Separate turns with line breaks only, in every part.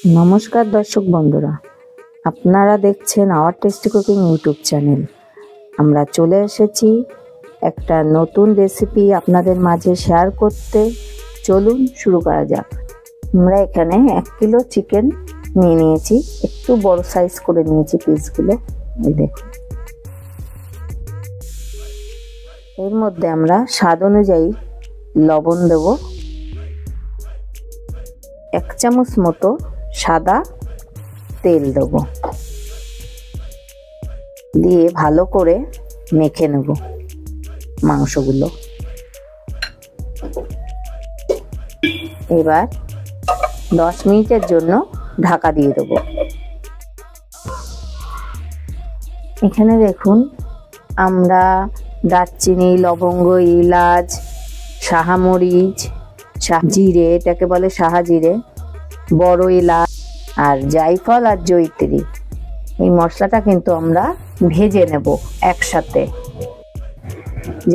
নমস্কার দর্শক বন্ধুরা, আপনারা দেখছেন hour tasty cooking YouTube channel. আমরা চলে এসেছি একটা নতুন রেসিপি আপনাদের মাঝে শেয়ার করতে। চলুন শুরু করা যাক। আমরা এখানে 1 কিলো চিকেন নিয়ে নিয়েছি, একটু বড় সাইজ করে নিয়েছি পিসগুলো। এই দেখুন, এর মধ্যে আমরা স্বাদ অনুযায়ী লবণ দেব, 1 চামচ মতো সাদা তেল দেব, দিয়ে ভালো করে মেখে নেব মাংসগুলো। এবার 10 মিনিটের জন্য ঢাকা দিয়ে দেব। এখানে দেখুন, আমরা দারচিনি, লবঙ্গ, এলাচ, শাহামরিচ, জিরে, এটাকে বলে শাহা জিরে, বড় এলাচ আর জায়ফল আর জয়িত্রী, এই মশলাটা কিন্তু আমরা ভেজে নেব একসাথে।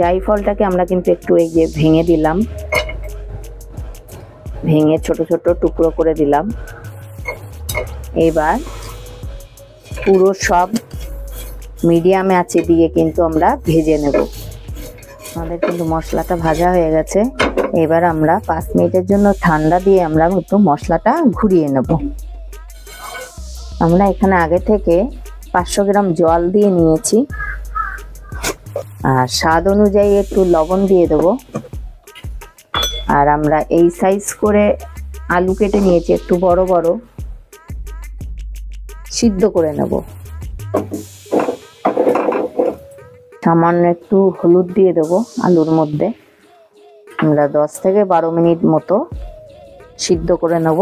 জায়ফলটাকে আমরা কিন্তু একটু এই যে ভেঙে দিলাম, ভেঙে ছোট ছোট টুকরো করে দিলাম। এবার পুরো সব মিডিয়ামে আঁচে দিয়ে কিন্তু আমরা ভেজে নেব। আমাদের কিন্তু মশলাটা ভাজা হয়ে গেছে। এবার আমরা 5 মিনিটের জন্য ঠান্ডা দিয়ে আমরা একটু মশলাটা ঘুরিয়ে নেব। আমরা এখানে আগে থেকে 500 গ্রাম জল দিয়ে নিয়েছি, আর স্বাদ অনুযায়ী একটু লবণ দিয়ে দেব। আর আমরা এই সাইজ করে আলু কেটে নিয়েছি, একটু বড় বড়, সিদ্ধ করে নেব। সামান্য একটু হলুদ দিয়ে দেব আলুর মধ্যে। আমরা 10 থেকে 12 মিনিট মতো সিদ্ধ করে নেব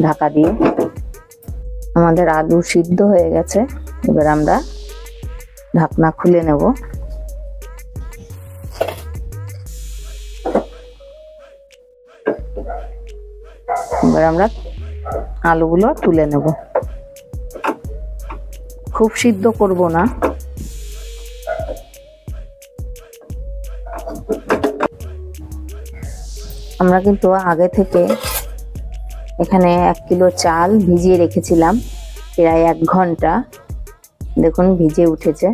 ঢাকা দিয়ে। আমাদের আলু সিদ্ধ হয়ে গেছে। এবার আমরা ঢাকনা খুলে নেব। এবার আমরা আলুগুলো তুলে নেব। খুব সিদ্ধ করব না। আমরা কিন্তু আগে থেকে এখানে 1 কিলো চাল ভিজিয়ে রেখেছিলাম প্রায় 1 ঘন্টা। দেখুন ভিজে উঠেছে।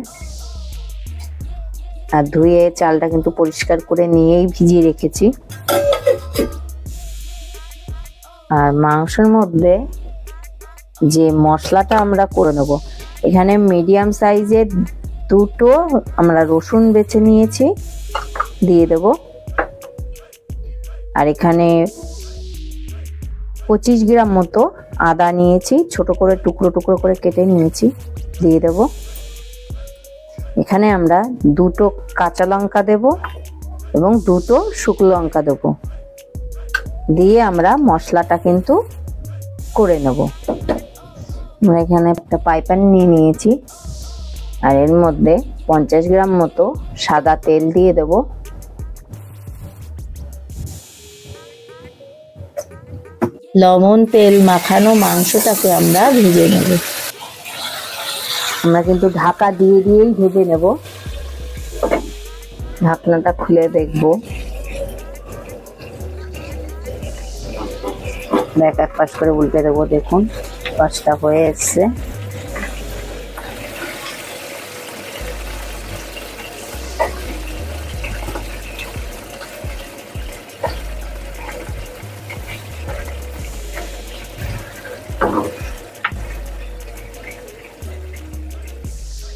আর ধুয়ে চালটা কিন্তু পরিষ্কার করে নিয়েই ভিজিয়ে রেখেছি। আর মাংসের মধ্যে যে মশলাটা আমরা করে নেব, এখানে মিডিয়াম সাইজের 2টো আমরা রসুন বেছে নিয়েছি, দিয়ে দেব। আর এখানে 25 গ্রাম মতো আদা নিয়েছি, ছোট করে টুকরো টুকরো করে কেটে নিয়েছি, দিয়ে দেব। এখানে আমরা 2টো কাঁচা লঙ্কা দেব এবং 2টো শুকনো লঙ্কা দেব, দিয়ে আমরা মশলাটা কিন্তু করে নেব। আমরা এখানে একটা পাইপ্যান নিয়ে নিয়েছি, আর এর মধ্যে 50 গ্রাম মতো সাদা তেল দিয়ে দেব। লবণ তেল মাখানো মাংসটাকে আমরা ভেজে নেব। আমরা কিন্তু ঢাকা দিয়ে দিয়েই ভেজে নেব। ঢাকনাটা খুলে দেখব। এক পাশ করে উল্টে দেবো। দেখুন পাশটা হয়ে এসছে।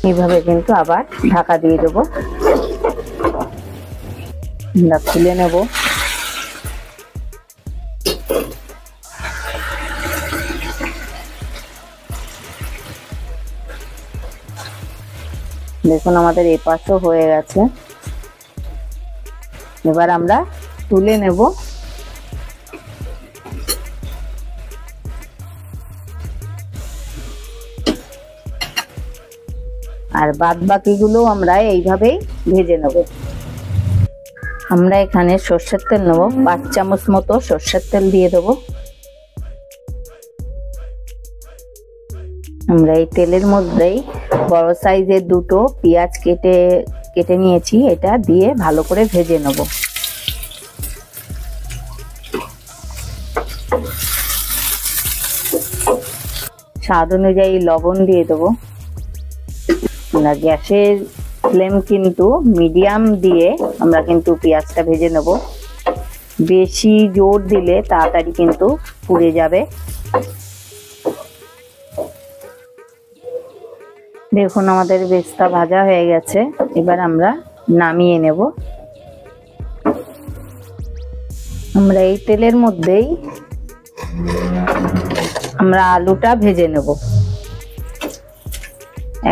এইভাবে কিন্তু আবার ঢাকা দিয়ে দেবো। আমরা খুলে নেব। দেখুন আমাদের এই পাশও হয়ে গেছে। এবার আমরা তুলে নেব। আর বাদ বাকিগুলো আমরা এইভাবেই ভেজে নেব। আমরা এখানে সরষের তেল নেব, 5 চামচ মতো সরষের তেল দিয়ে দেব। আমরা এই তেলের মধ্যেই বড় সাইজের 2টো পেঁয়াজ কেটে নিয়েছি, এটা দিয়ে ভালো করে ভেজে নেব। স্বাদ অনুযায়ী লবণ দিয়ে দেবো। আমরা গ্যাসের ফ্লেম কিন্তু মিডিয়াম দিয়ে আমরা কিন্তু পেঁয়াজটা ভেজে নেব। বেশি জোর দিলে তাড়াতাড়ি কিন্তু পুড়ে যাবে। দেখুন আমাদের বেস্তা ভাজা হয়ে গেছে, এবার আমরা নামিয়ে নেব। আমরা এই তেলের মধ্যেই আমরা আলুটা ভেজে নেব,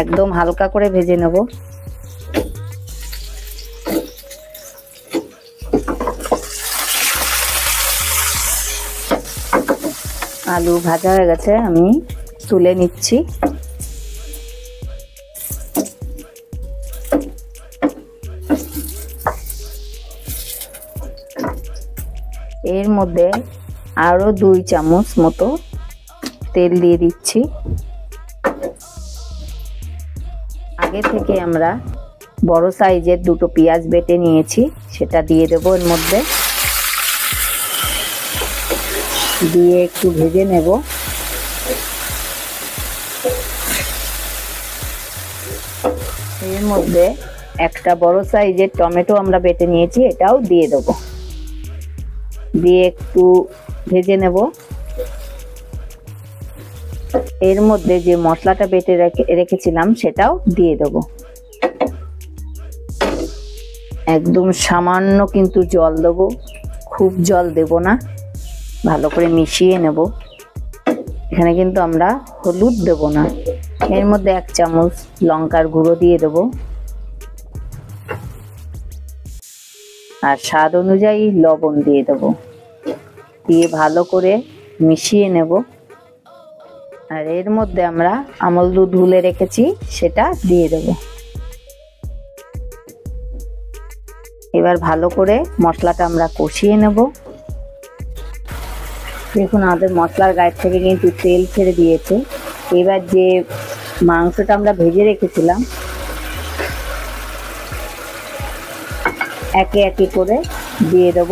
একদম হালকা করে ভেজে নেব। আলু ভাজা হয়ে গেছে, আমি তুলে নিচ্ছি। এর মধ্যে আরো 2 চামচ মতো তেল দিয়ে দিচ্ছি। আগে থেকে আমরা বড় সাইজের 2টো পেঁয়াজ বেটে নিয়েছি, সেটা দিয়ে দেবো এর মধ্যে। দিয়ে একটু ভেজে নেব। এর মধ্যে একটা বড় সাইজের টমেটো আমরা বেটে নিয়েছি, এটাও দিয়ে দেবো। দিয়ে একটু ভেজে নেব। এর মধ্যে যে মশলাটা বেটে রেখেছিলাম সেটাও দিয়ে দেবো। একদম সামান্য কিন্তু জল দেবো, খুব জল দেব না। ভালো করে মিশিয়ে নেব। এখানে কিন্তু আমরা হলুদ দেব না। এর মধ্যে 1 চামচ লঙ্কার গুঁড়ো দিয়ে দেব, আর স্বাদ অনুযায়ী লবণ দিয়ে দেব। দিয়ে ভালো করে মিশিয়ে নেব। আর এর মধ্যে আমরা আমল দুধ গুলে রেখেছি, সেটা দিয়ে দেব। এবার ভালো করে মশলাটা আমরা কষিয়ে নেব। দেখুন আমাদের মশলার গায়ের থেকে কিন্তু তেল ছেড়ে দিয়েছে। এবার যে মাংসটা আমরা ভেজে রেখেছিলাম একে একে করে দিয়ে দেব।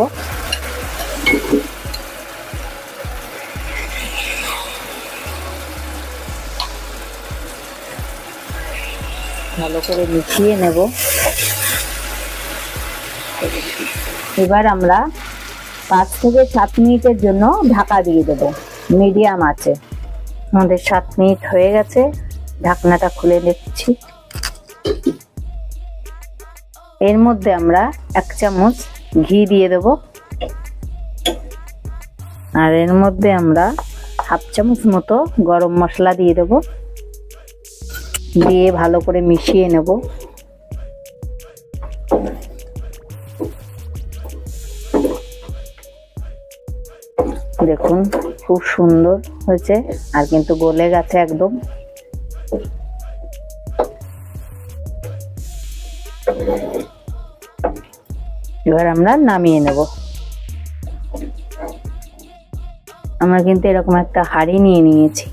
ভালো করে মিশিয়ে নেব। এবার আমরা 5 থেকে 7 মিনিটের জন্য ঢাকা দিয়ে দেব মিডিয়াম আঁচে। আমাদের 7 মিনিট হয়ে গেছে, ঢাকনাটা খুলে নিচ্ছি। এর মধ্যে আমরা 1 চামচ ঘি দিয়ে দেব, আর এর মধ্যে আমরা 1/2 চামচ মতো গরম মশলা দিয়ে দেব। দিয়ে ভালো করে মিশিয়ে নেব। দেখুন খুব সুন্দর হয়েছে, আর কিন্তু গলে গেছে একদম। এবার আমরা নামিয়ে নেব। আমরা কিন্তু এরকম একটা হাঁড়ি নিয়ে নিয়েছি,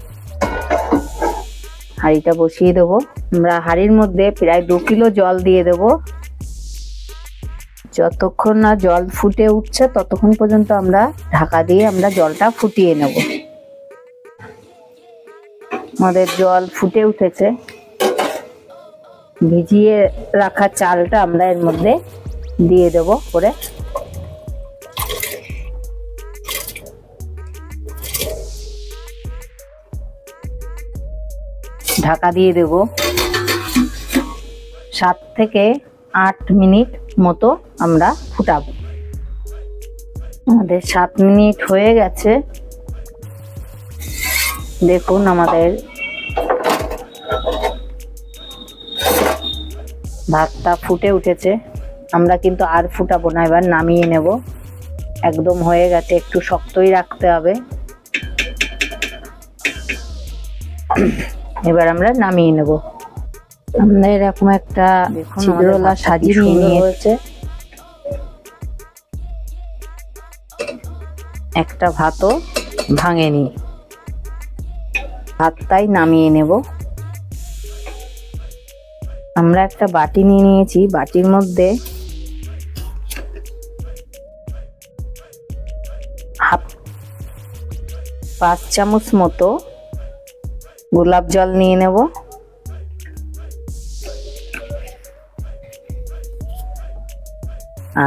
হাঁড়িটা বসিয়ে দেবো। আমরা হাঁড়ির মধ্যে প্রায় 2 কিলো জল দিয়ে দেব। যতক্ষণ না জল ফুটে উঠছে ততক্ষণ পর্যন্ত আমরা ঢাকা দিয়ে আমরা জলটা ফুটিয়ে নেব। আমাদের জল ফুটে উঠেছে। ভিজিয়ে রাখা চালটা আমরা এর মধ্যে দিয়ে দেব করে। ঢাকা দিয়ে দেব। 7 থেকে 8 মিনিট মতো আমরা ফুটাবো। আমাদের 7 মিনিট হয়ে গেছে। দেখুন আমাদের ভাতটা ফুটে উঠেছে। আমরা কিন্তু আর ফুটাবো না, এবার নামিয়ে নেব। একদম হয়ে গেছে, একটু শক্তই রাখতে হবে। এবার আমরা নামিয়ে নেব। আমরা এরকম একটা ছিদ্রওয়ালা সাজিয়ে নিয়েছে। একটা ভাতও ভাঙেনি। ভাতটাই নামিয়ে নেব। আমরা একটা বাটি নিয়ে নিয়েছি, বাটির মধ্যে 5 চামচ মতো গোলাপ জল নিয়ে নেব।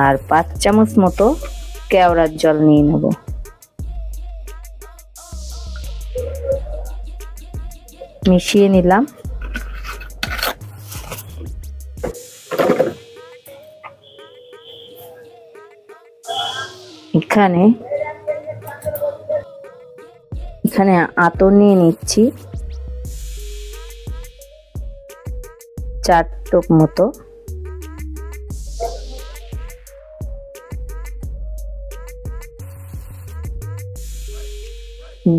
আর 5 চামচ মতো কেওড়ার জল নিয়ে নেব। মিশিয়ে নিলাম। এখানে আতর নিয়ে নিচ্ছি 4 টোপ মতো।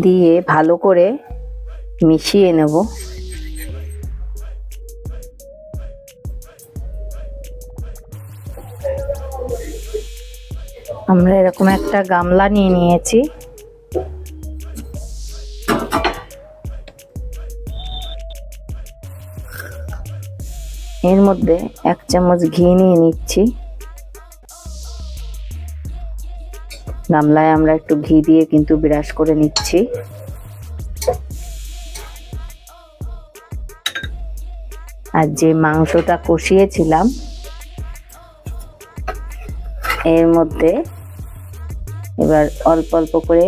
দিয়ে ভালো করে মিশিয়ে নেব। আমরা এরকম একটা গামলা নিয়ে নিয়েছি। এর মধ্যে 1 চামচ ঘি নিয়ে নিচ্ছি। গামলায় আমরা একটু ঘি দিয়ে কিন্তু ব্রাশ করে নিচ্ছি। আর যে মাংসটা কষিয়েছিলাম এর মধ্যে এবার অল্প অল্প করে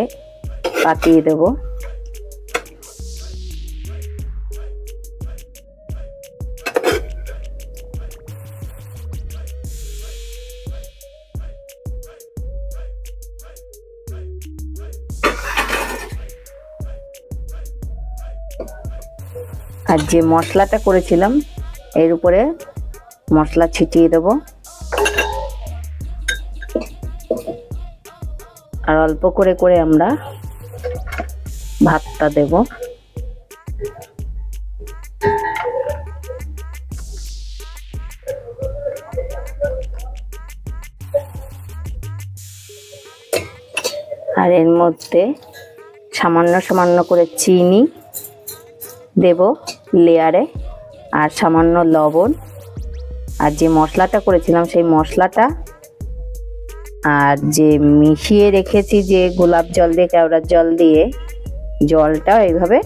পাতিয়ে দেব। আর যে মশলাটা করেছিলাম এর উপরে মশলা ছিটিয়ে দেব। আর অল্প করে করে আমরা ভাতটা দেব। আর এর মধ্যে সামান্য সামান্য করে চিনি দেব লেয়ারে, আর সামান্য লবণ, আর যে মশলাটা করেছিলাম সেই মশলাটা, আর যে মিশিয়ে রেখেছি যে গোলাপ জল দিয়ে কেওড়ার জল দিয়ে জলটা এইভাবে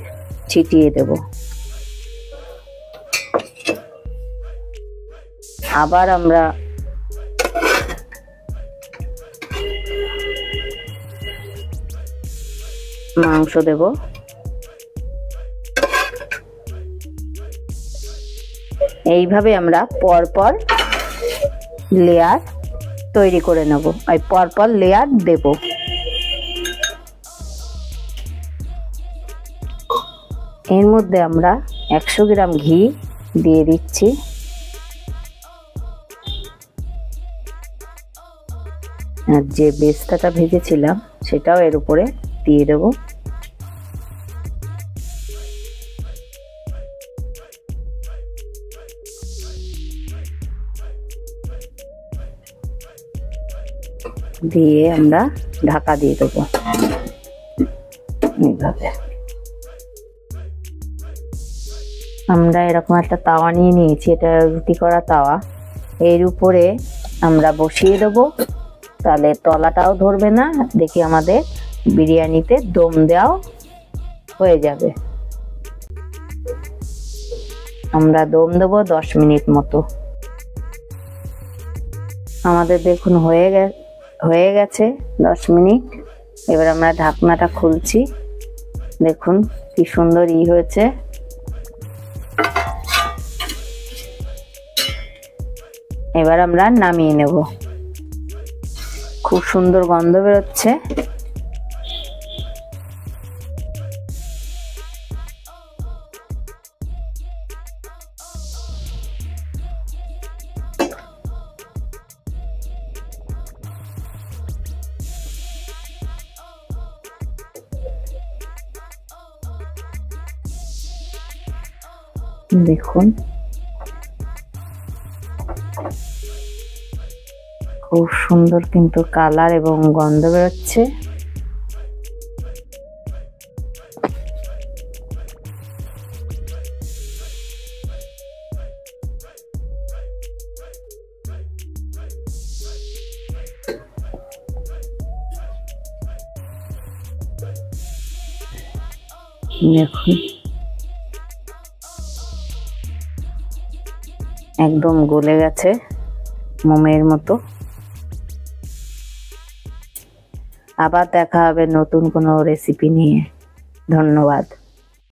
ছিটিয়ে দেব। আবার আমরা মাংস দেব। এইভাবে আমরা পরপর লেয়ার তৈরি করে নেব, আর পরপর লেয়ার দেব। এর মধ্যে আমরা 100 গ্রাম ঘি দিয়ে দিচ্ছি। আর যে বেস্তাটা ভেজেছিলাম সেটাও এর উপরে দিয়ে দেব। দিয়ে আমরা ঢাকা দিয়ে দেবো এইভাবে। আমরা এরকম একটা তাওয়া নিয়ে নিয়েছি, এটা রুটি করা তাওয়া। এর উপরে আমরা বসিয়ে দেবো, তাহলে তলাটাও ধরবে না, দেখি আমাদের বিরিয়ানিতে দম দেওয়াও হয়ে যাবে। আমরা দম দেবো 10 মিনিট মতো। আমাদের দেখুন হয়ে গেছে 10 মিনিট। এবার আমরা ঢাকনাটা খুলছি, দেখুন কি সুন্দর হয়েছে। এবার আমরা নামিয়ে নেব। খুব সুন্দর গন্ধ বেরোচ্ছে। দেখুন খুব সুন্দর কিন্তু কালার এবং গন্ধ বেরোচ্ছে। দেখুন একদম গলে গেছে মোমের মতো। আবার দেখা হবে নতুন কোনো রেসিপি নিয়ে। ধন্যবাদ।